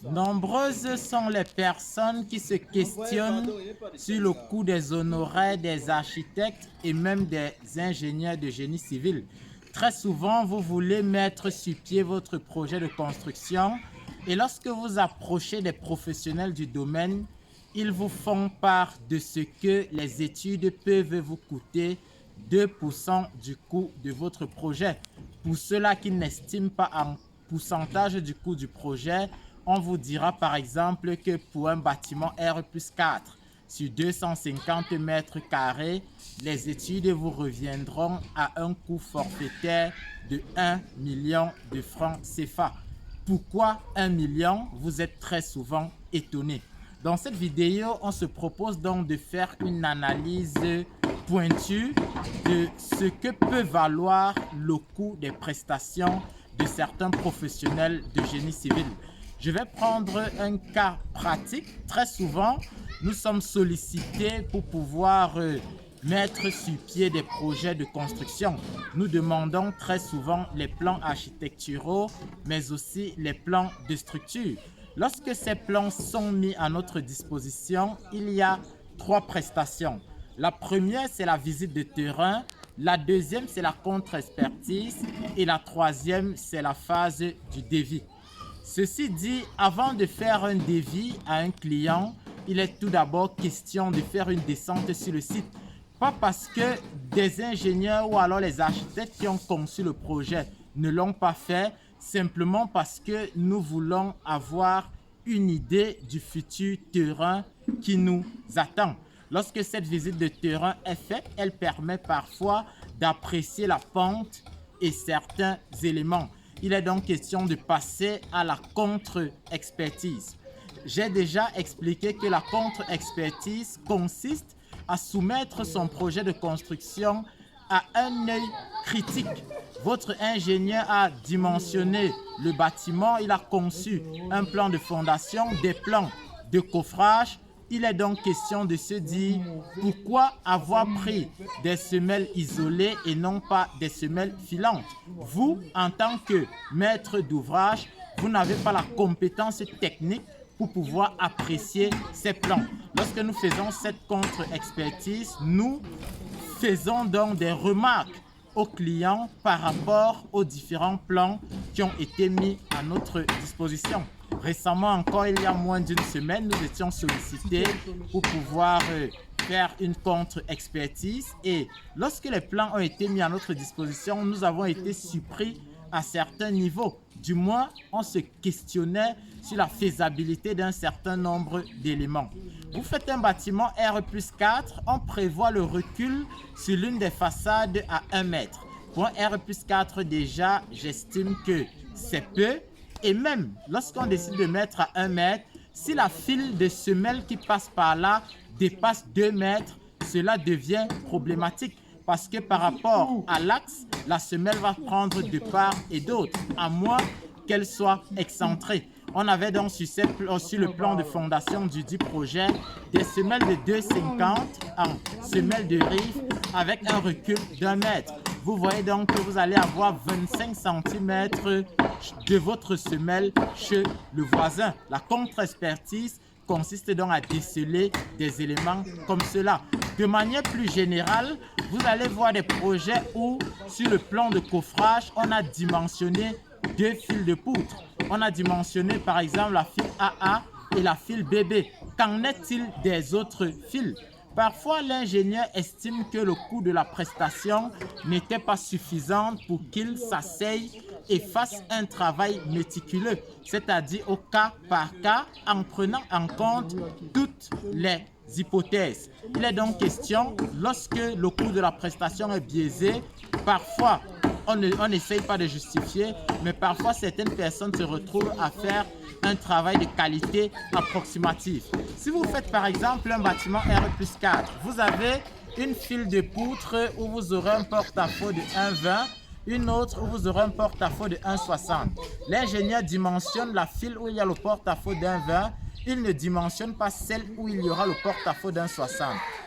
Nombreuses sont les personnes qui se questionnent sur le coût des honoraires des architectes et même des ingénieurs de génie civil. Très souvent, vous voulez mettre sur pied votre projet de construction et lorsque vous approchez des professionnels du domaine, ils vous font part de ce que les études peuvent vous coûter 2% du coût de votre projet. Pour ceux-là qui n'estiment pas en pourcentage du coût du projet, on vous dira par exemple que pour un bâtiment R+4 sur 250 mètres carrés, les études vous reviendront à un coût forfaitaire de 1 million de francs CFA. Pourquoi 1 million? Vous êtes très souvent étonné. Dans cette vidéo, on se propose donc de faire une analyse pointue de ce que peut valoir le coût des prestations de certains professionnels de génie civil. Je vais prendre un cas pratique. Très souvent, nous sommes sollicités pour pouvoir mettre sur pied des projets de construction. Nous demandons très souvent les plans architecturaux, mais aussi les plans de structure. Lorsque ces plans sont mis à notre disposition, il y a 3 prestations. La première, c'est la visite de terrain. La deuxième, c'est la contre-expertise. Et la troisième, c'est la phase du devis. Ceci dit, avant de faire un devis à un client, il est tout d'abord question de faire une descente sur le site. Pas parce que des ingénieurs ou alors les architectes qui ont conçu le projet ne l'ont pas fait, simplement parce que nous voulons avoir une idée du futur terrain qui nous attend. Lorsque cette visite de terrain est faite, elle permet parfois d'apprécier la pente et certains éléments. Il est donc question de passer à la contre-expertise. J'ai déjà expliqué que la contre-expertise consiste à soumettre son projet de construction à un œil critique. Votre ingénieur a dimensionné le bâtiment, il a conçu un plan de fondation, des plans de coffrage. Il est donc question de se dire pourquoi avoir pris des semelles isolées et non pas des semelles filantes. Vous, en tant que maître d'ouvrage, vous n'avez pas la compétence technique pour pouvoir apprécier ces plans. Lorsque nous faisons cette contre-expertise, nous faisons donc des remarques aux clients par rapport aux différents plans qui ont été mis à notre disposition. Récemment encore, il y a moins d'une semaine, nous étions sollicités pour pouvoir faire une contre-expertise et lorsque les plans ont été mis à notre disposition, nous avons été surpris à certains niveaux. Du moins, on se questionnait sur la faisabilité d'un certain nombre d'éléments. Vous faites un bâtiment R+4, on prévoit le recul sur l'une des façades à 1 mètre. Pour un R+4 déjà, j'estime que c'est peu. Et même lorsqu'on décide de mettre à 1 mètre, si la file de semelles qui passe par là dépasse 2 mètres, cela devient problématique. Parce que par rapport à l'axe, la semelle va prendre de part et d'autre, à moins qu'elle soit excentrée. On avait donc sur le plan de fondation du dit projet des semelles de 2,50 en semelle de rive avec un recul d'1 mètre. Vous voyez donc que vous allez avoir 25 cm de votre semelle chez le voisin. La contre-expertise consiste donc à déceler des éléments comme cela. De manière plus générale, vous allez voir des projets où, sur le plan de coffrage, on a dimensionné 2 fils de poutre. On a dimensionné par exemple la file AA et la file BB. Qu'en est-il des autres fils? Parfois, l'ingénieur estime que le coût de la prestation n'était pas suffisant pour qu'il s'asseye et fasse un travail méticuleux, c'est-à-dire au cas par cas, en prenant en compte toutes les hypothèses. Il est donc question, lorsque le coût de la prestation est biaisé, parfois on n'essaye pas de justifier, mais parfois certaines personnes se retrouvent à faire un travail de qualité approximative. Si vous faites par exemple un bâtiment R+4, vous avez une file de poutre où vous aurez un porte-à-faux de 1,20, une autre où vous aurez un porte-à-faux de 1,60. L'ingénieur dimensionne la file où il y a le porte-à-faux d'1,20, il ne dimensionne pas celle où il y aura le porte-à-faux d'1,60.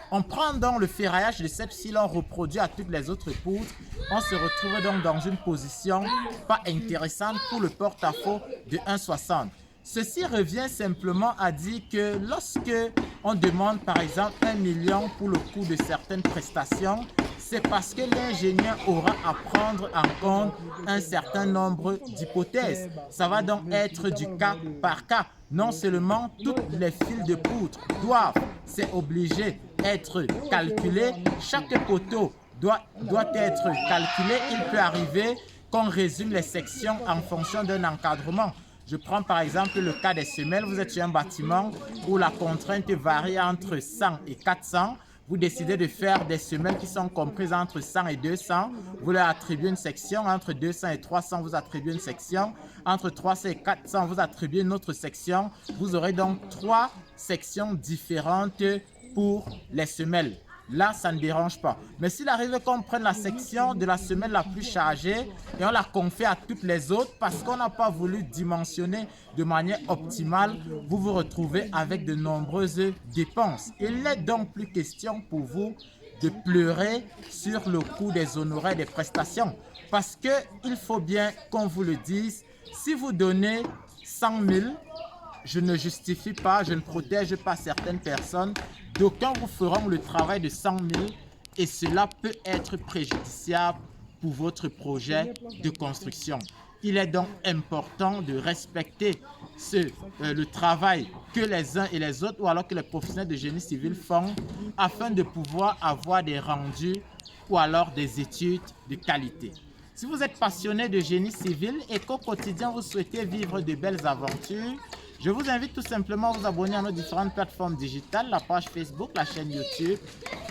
On prend donc le ferraillage de cette file, on reproduit à toutes les autres poutres. On se retrouve donc dans une position pas intéressante pour le porte-à-faux de 1,60. Ceci revient simplement à dire que lorsque on demande par exemple 1 million pour le coût de certaines prestations, c'est parce que l'ingénieur aura à prendre en compte un certain nombre d'hypothèses. Ça va donc être du cas par cas. Non seulement toutes les fils de poutre doivent, c'est obligé, être calculés, chaque poteau doit être calculé. Il peut arriver qu'on résume les sections en fonction d'un encadrement. Je prends par exemple le cas des semelles. Vous êtes sur un bâtiment où la contrainte varie entre 100 et 400. Vous décidez de faire des semelles qui sont comprises entre 100 et 200. Vous leur attribuez une section. Entre 200 et 300, vous attribuez une section. Entre 300 et 400, vous attribuez une autre section. Vous aurez donc 3 sections différentes pour les semelles. Là, ça ne dérange pas. Mais s'il arrive qu'on prenne la section de la semelle la plus chargée et on la confie à toutes les autres parce qu'on n'a pas voulu dimensionner de manière optimale, vous vous retrouvez avec de nombreuses dépenses. Il n'est donc plus question pour vous de pleurer sur le coût des honoraires des prestations. Parce qu'il faut bien qu'on vous le dise, si vous donnez 100 000, je ne justifie pas, je ne protège pas certaines personnes. D'aucuns vous feront le travail de 100 000 et cela peut être préjudiciable pour votre projet de construction. Il est donc important de respecter le travail que les uns et les autres ou alors que les professionnels de génie civil font afin de pouvoir avoir des rendus ou alors des études de qualité. Si vous êtes passionné de génie civil et qu'au quotidien vous souhaitez vivre de belles aventures, je vous invite tout simplement à vous abonner à nos différentes plateformes digitales, la page Facebook, la chaîne YouTube,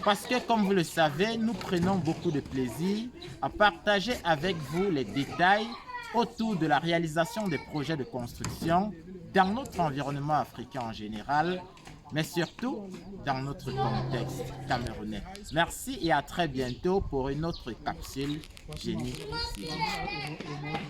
parce que comme vous le savez, nous prenons beaucoup de plaisir à partager avec vous les détails autour de la réalisation des projets de construction dans notre environnement africain en général, mais surtout dans notre contexte camerounais. Merci et à très bientôt pour une autre capsule Génie Civil.